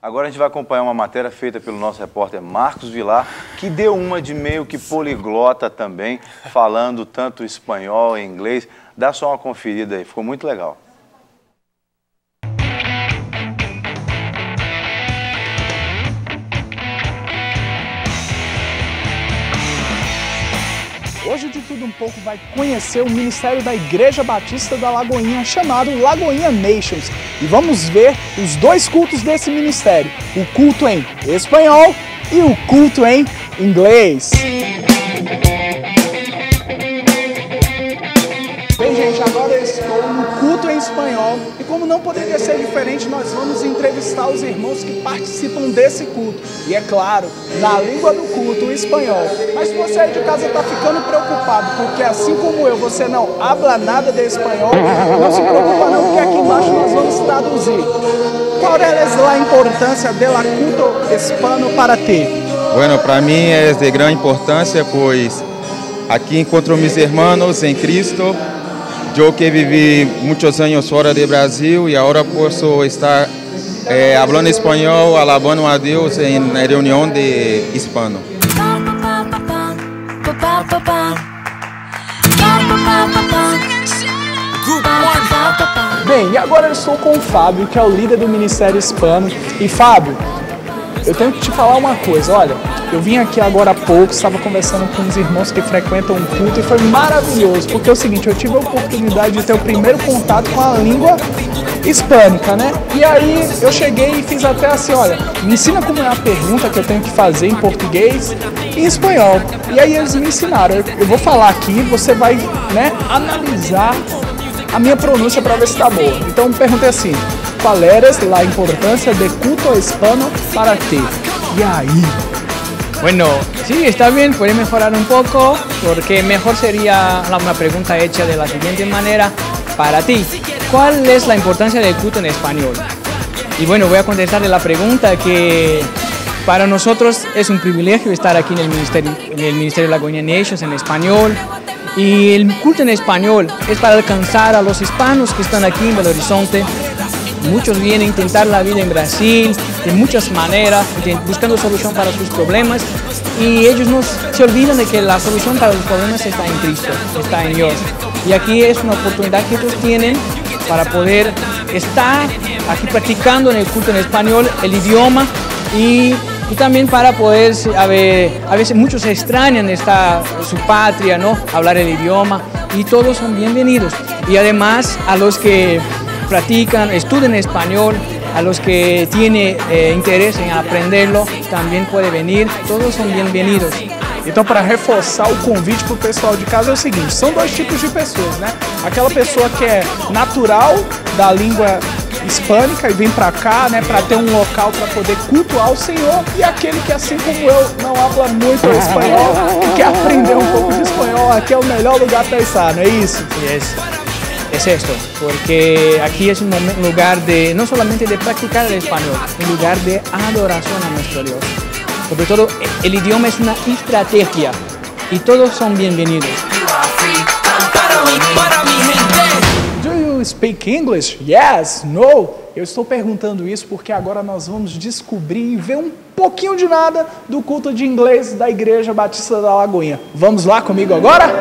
Agora a gente vai acompanhar uma matéria feita pelo nosso repórter Marcos Vilar, que deu uma de meio que poliglota também, falando tanto espanhol e inglês. Dá só uma conferida aí, ficou muito legal. Hoje de tudo um pouco vai conhecer o Ministério da Igreja Batista da Lagoinha, chamado Lagoinha Nations. E vamos ver os dois cultos desse ministério, o culto em espanhol e o culto em inglês. Bem, gente, agora eu estou no culto em espanhol e como não poderia ser diferente, nós vamos entrevistar os irmãos que participam desse culto. E é claro, na língua do culto, o espanhol. Mas se você aí de casa está ficando preocupado, porque assim como eu, você não habla nada de espanhol, não se preocupa não, porque aqui embaixo nós vamos traduzir. Qual é a importância do culto hispano para ti? Bueno, para mí es de gran importancia, pues aquí encuentro mis hermanos en Cristo. Yo que viví muchos años fuera de Brasil y ahora puedo estar hablando español, alabando a Dios en la reunión de hispano. Bem, e agora eu estou com o Fábio, que é o líder do Ministério Hispano. E Fábio, eu tenho que te falar uma coisa, olha, eu vim aqui agora há pouco, estava conversando com os irmãos que frequentam o culto e foi maravilhoso, porque é o seguinte, eu tive a oportunidade de ter o primeiro contato com a língua hispânica, né? E aí eu cheguei e fiz até assim, olha, me ensina como é a pergunta que eu tenho que fazer em português e em espanhol. E aí eles me ensinaram, eu vou falar aqui, você vai, né, analisar a minha pronúncia para ver se está boa. Então eu perguntei assim, qual era a importância de culto hispano para ti? E aí? Bueno, sí, está bien, puede mejorar un poco, porque mejor sería una pregunta hecha de la siguiente manera, para ti, ¿cuál es la importancia del culto en español? Y bueno, voy a contestarle la pregunta que para nosotros es un privilegio estar aquí en el Ministerio Lagoinha Nations en español, y el culto en español es para alcanzar a los hispanos que están aquí en Belo Horizonte. Muchos vienen a intentar la vida en Brasil de muchas maneras, buscando solución para sus problemas y ellos no se olvidan de que la solución para los problemas está en Cristo, está en Dios. Y aquí es una oportunidad que ellos tienen para poder estar aquí practicando en el culto en español el idioma y también para poder, a veces muchos extrañan su patria, ¿no? Hablar el idioma y todos son bienvenidos. Y además a los que practican, estudian español, a los que tienen interés en aprenderlo, também pode venir, todos são bem-vindos. Então, para reforçar o convite para o pessoal de casa é o seguinte, são dois tipos de pessoas, né? Aquela pessoa que é natural da língua hispânica e vem para cá, né, para ter um local para poder cultuar o Senhor, e aquele que, assim como eu, não habla muito espanhol e quer aprender um pouco de espanhol, aqui é o melhor lugar para estar, não é isso? Es esto, porque aquí es un lugar de, no solamente de practicar el español, un lugar de adoración a nuestro Dios. Sobre todo, el idioma es una estrategia y todos son bienvenidos. Do you speak English? Yes, no. Eu estou perguntando isso porque agora nós vamos descobrir e ver um pouquinho de nada do culto de inglês da Igreja Batista da Lagoinha. Vamos lá comigo agora?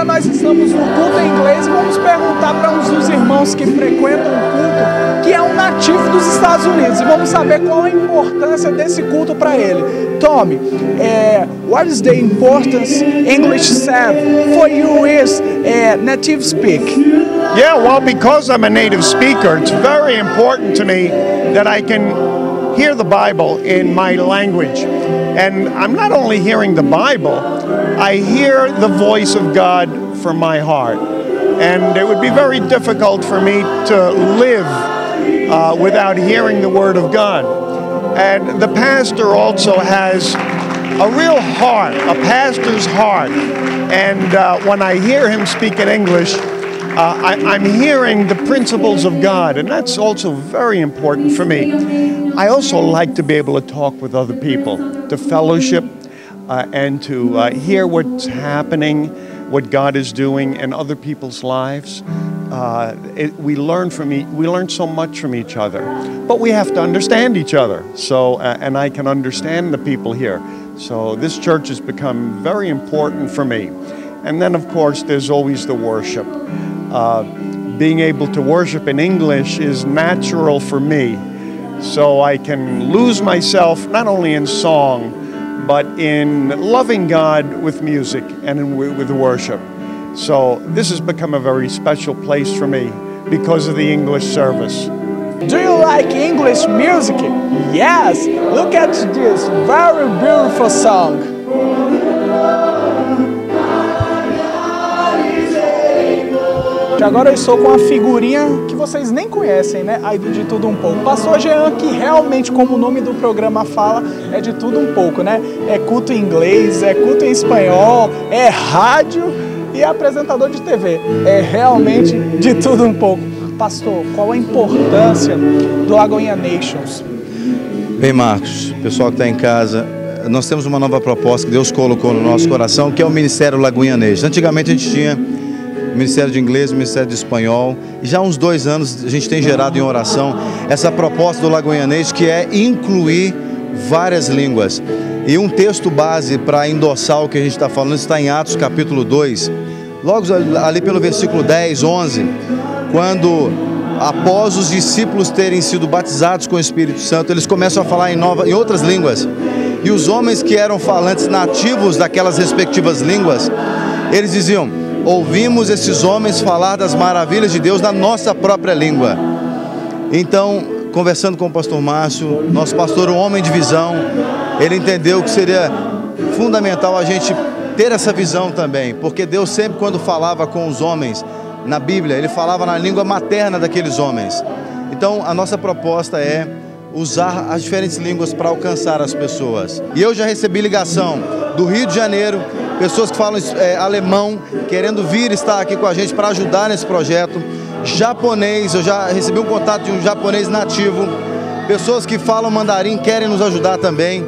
Nós estamos no culto em inglês e vamos perguntar para uns dos irmãos que frequentam o culto, que é um nativo dos Estados Unidos, e vamos saber qual a importância desse culto para ele. Tommy, what is the importance English serve for you as native speak? Yeah, well, because I'm a native speaker, it's very important to me that I can hear the Bible in my language. And I'm not only hearing the Bible, I hear the voice of God from my heart. And it would be very difficult for me to live without hearing the Word of God. And the pastor also has a real heart, a pastor's heart. And when I hear him speak in English, I'm hearing the principles of God, and that's also very important for me. I also like to be able to talk with other people, to fellowship. and to hear what's happening, what God is doing in other people's lives. We learn so much from each other, but we have to understand each other. So, and I can understand the people here. So this church has become very important for me. And then, of course, there's always the worship. Being able to worship in English is natural for me. So I can lose myself not only in song, but in loving God with music and with worship. So this has become a very special place for me because of the English service. Do you like English music? Yes! Look at this very beautiful song. Agora eu estou com uma figurinha que vocês nem conhecem, né? Aí do De Tudo Um Pouco. Pastor Jean, que realmente, como o nome do programa fala, é de tudo um pouco, né? É culto em inglês, é culto em espanhol, é rádio e é apresentador de TV. É realmente de tudo um pouco. Pastor, qual a importância do Lagoinha Nations? Bem, Marcos, pessoal que está em casa, nós temos uma nova proposta que Deus colocou no nosso coração, que é o Ministério Lagoinha Nations. Antigamente a gente tinha Ministério de Inglês, Ministério de Espanhol, e já há uns 2 anos a gente tem gerado em oração essa proposta do Lagoinha Nations, que é incluir várias línguas. E um texto base para endossar o que a gente está falando está em Atos capítulo 2, logo ali pelo versículo 10, 11, quando após os discípulos terem sido batizados com o Espírito Santo, eles começam a falar em outras línguas. E os homens que eram falantes nativos daquelas respectivas línguas, eles diziam: ouvimos esses homens falar das maravilhas de Deus na nossa própria língua. Então, conversando com o pastor Márcio, nosso pastor, um homem de visão, ele entendeu que seria fundamental a gente ter essa visão também, porque Deus sempre, quando falava com os homens na Bíblia, ele falava na língua materna daqueles homens. Então, a nossa proposta é usar as diferentes línguas para alcançar as pessoas. E eu já recebi ligação do Rio de Janeiro, pessoas que falam alemão, querendo vir estar aqui com a gente para ajudar nesse projeto. Japonês, eu já recebi um contato de um japonês nativo. Pessoas que falam mandarim querem nos ajudar também.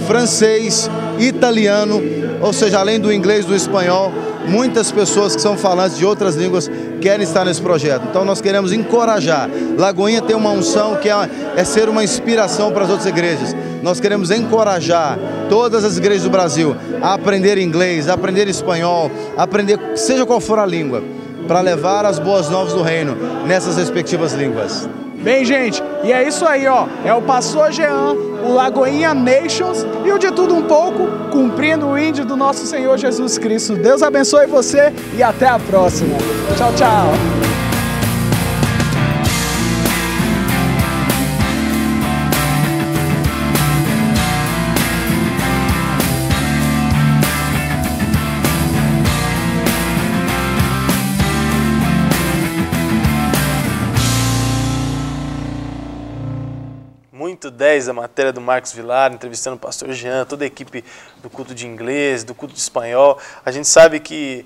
Francês, italiano, ou seja, além do inglês, do espanhol, muitas pessoas que são falantes de outras línguas querem estar nesse projeto. Então nós queremos encorajar. Lagoinha tem uma unção que é ser uma inspiração para as outras igrejas. Nós queremos encorajar todas as igrejas do Brasil a aprender inglês, a aprender espanhol, a aprender seja qual for a língua, para levar as boas novas do reino nessas respectivas línguas. Bem, gente, e é isso aí, ó. É o pastor Jean, o Lagoinha Nations e o De Tudo Um Pouco, cumprindo o índio do nosso Senhor Jesus Cristo. Deus abençoe você e até a próxima. Tchau, tchau. Muito 10 a matéria do Marcos Vilar, entrevistando o pastor Jean, toda a equipe do culto de inglês, do culto de espanhol. A gente sabe que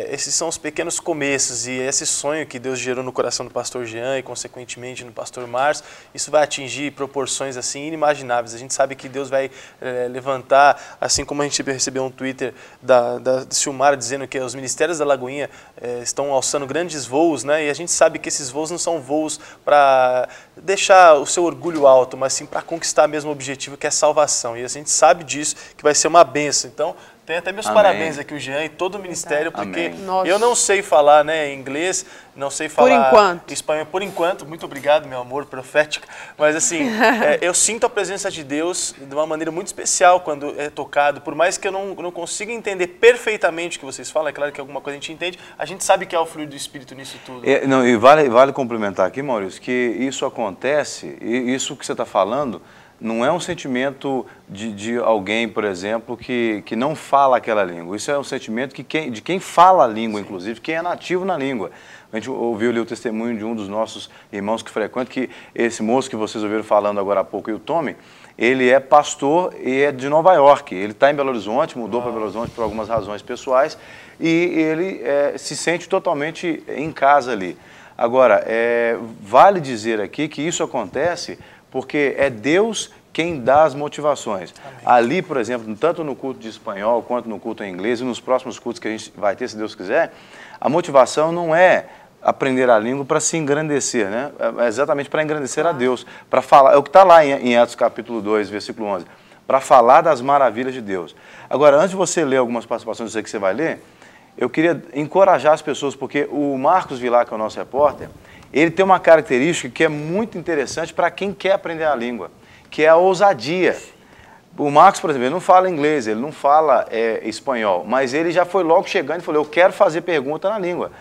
esses são os pequenos começos e esse sonho que Deus gerou no coração do pastor Jean e consequentemente no pastor Márcio, isso vai atingir proporções assim inimagináveis. A gente sabe que Deus vai levantar, assim como a gente recebeu um Twitter da Silmara dizendo que os ministérios da Lagoinha estão alçando grandes voos, né? E a gente sabe que esses voos não são voos para deixar o seu orgulho alto, mas sim para conquistar mesmo o objetivo, que é a salvação. E a gente sabe disso, que vai ser uma bênção. Então, tem até meus parabéns aqui, o Jean e todo o ministério, porque eu não sei falar inglês, não sei falar espanhol por enquanto. Muito obrigado, meu amor profético. Mas assim, eu sinto a presença de Deus de uma maneira muito especial quando é tocado. Por mais que eu não consiga entender perfeitamente o que vocês falam, é claro que alguma coisa a gente entende, a gente sabe que é o fluir do Espírito nisso tudo. E vale complementar aqui, Maurício, que isso acontece, e isso que você está falando, não é um sentimento de alguém, por exemplo, que não fala aquela língua. Isso é um sentimento de quem fala a língua, inclusive, quem é nativo na língua. A gente ouviu ali o testemunho de um dos nossos irmãos que frequenta, que esse moço que vocês ouviram falando agora há pouco, o Tommy, ele é pastor e é de Nova York. Ele está em Belo Horizonte, mudou para Belo Horizonte por algumas razões pessoais, e ele se sente totalmente em casa ali. Agora, vale dizer aqui que isso acontece porque é Deus quem dá as motivações. Amém. Ali, por exemplo, tanto no culto de espanhol quanto no culto em inglês e nos próximos cultos que a gente vai ter, se Deus quiser, a motivação não é aprender a língua para se engrandecer, né? É exatamente para engrandecer a Deus, para falar, é o que está lá em Atos capítulo 2, versículo 11, para falar das maravilhas de Deus. Agora, antes de você ler algumas participações, eu sei que você vai ler, eu queria encorajar as pessoas, porque o Marcos Vilar, que é o nosso repórter, ele tem uma característica que é muito interessante para quem quer aprender a língua, que é a ousadia. O Marcos, por exemplo, ele não fala inglês, ele não fala espanhol, mas ele já foi logo chegando e falou, eu quero fazer pergunta na língua.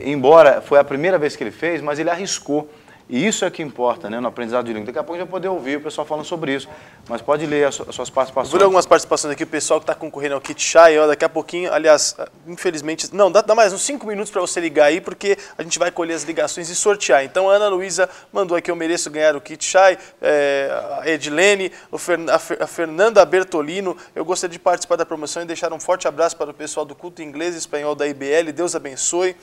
Embora foi a primeira vez que ele fez, mas ele arriscou. E isso é que importa, né, no aprendizado de língua. Daqui a pouco a gente vai poder ouvir o pessoal falando sobre isso. Mas pode ler as suas participações. Vou ler algumas participações aqui, o pessoal que está concorrendo ao Kit Chai, ó, daqui a pouquinho, aliás, infelizmente, não, dá mais uns 5 minutos para você ligar aí, porque a gente vai colher as ligações e sortear. Então, a Ana Luísa mandou aqui, eu mereço ganhar o Kit Chai, a Edilene, a Fernanda Bertolino, eu gostaria de participar da promoção e deixar um forte abraço para o pessoal do culto inglês e espanhol da IBL, Deus abençoe.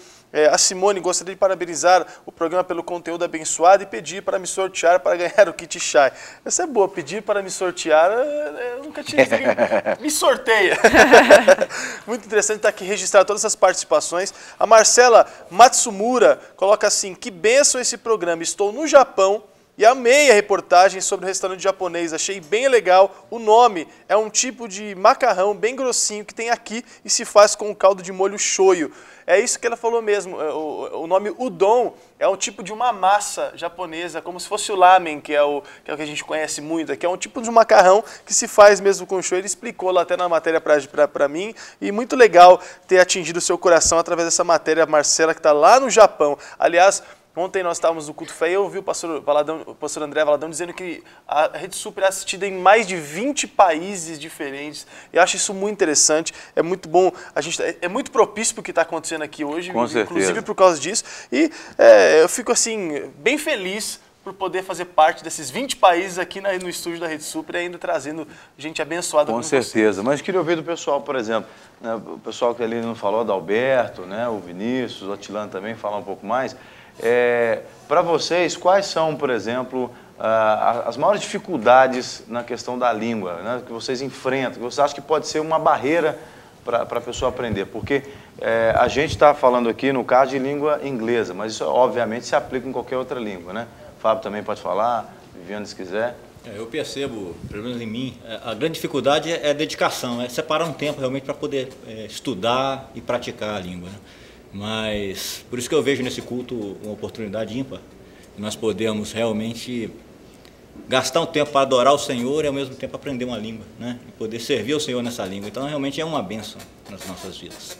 A Simone, gostaria de parabenizar o programa pelo conteúdo abençoado e pedir para me sortear para ganhar o Kit Chai. Essa é boa, pedir para me sortear, eu nunca tinha visto. Me sorteia. Muito interessante estar aqui registrar todas essas participações. A Marcela Matsumura coloca assim, que bênção esse programa, estou no Japão e amei a reportagem sobre o restaurante japonês, achei bem legal. O nome é um tipo de macarrão bem grossinho que tem aqui e se faz com um caldo de molho shoyu. É isso que ela falou mesmo, o nome udon é um tipo de uma massa japonesa, como se fosse o lamen, que é o que a gente conhece muito, que é um tipo de macarrão que se faz mesmo com shoyu. Ele explicou lá até na matéria para mim, e muito legal ter atingido o seu coração através dessa matéria, Marcela, que está lá no Japão. Aliás, ontem nós estávamos no Culto Fé e eu ouvi o pastor André Valadão dizendo que a Rede Super é assistida em mais de 20 países diferentes. Eu acho isso muito interessante, é muito bom, é muito propício para o que está acontecendo aqui hoje, com inclusive certeza. Por causa disso. E eu fico assim, bem feliz por poder fazer parte desses 20 países aqui no estúdio da Rede Super e ainda trazendo gente abençoada. Com certeza, mas queria ouvir do pessoal, por exemplo, né, o pessoal que ali não falou, da Alberto, né, o Vinícius, o Atilano também, falar um pouco mais. Para vocês, quais são, por exemplo, as maiores dificuldades na questão da língua, né, que vocês enfrentam, que vocês acham que pode ser uma barreira para a pessoa aprender? Porque a gente está falando aqui, no caso, de língua inglesa, mas isso, obviamente, se aplica em qualquer outra língua, né? Fábio também pode falar, Viviane, se quiser. Eu percebo, pelo menos em mim, a grande dificuldade é a dedicação, é separar um tempo realmente para poder estudar e praticar a língua, né? Mas por isso que eu vejo nesse culto uma oportunidade ímpar. Nós podemos realmente gastar um tempo para adorar o Senhor e ao mesmo tempo aprender uma língua, né? E poder servir ao Senhor nessa língua. Então realmente é uma bênção nas nossas vidas.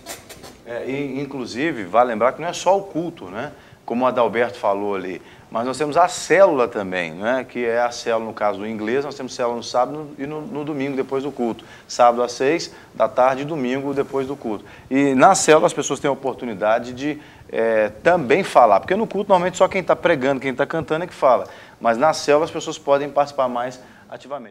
E, inclusive, vale lembrar que não é só o culto, né? Como o Adalberto falou ali, mas nós temos a célula também, né? Que é a célula, no caso do inglês, nós temos célula no sábado e no domingo depois do culto. Sábado às 6 da tarde e domingo depois do culto. E na célula as pessoas têm a oportunidade de também falar, porque no culto normalmente só quem está pregando, quem está cantando é que fala, mas na célula as pessoas podem participar mais ativamente.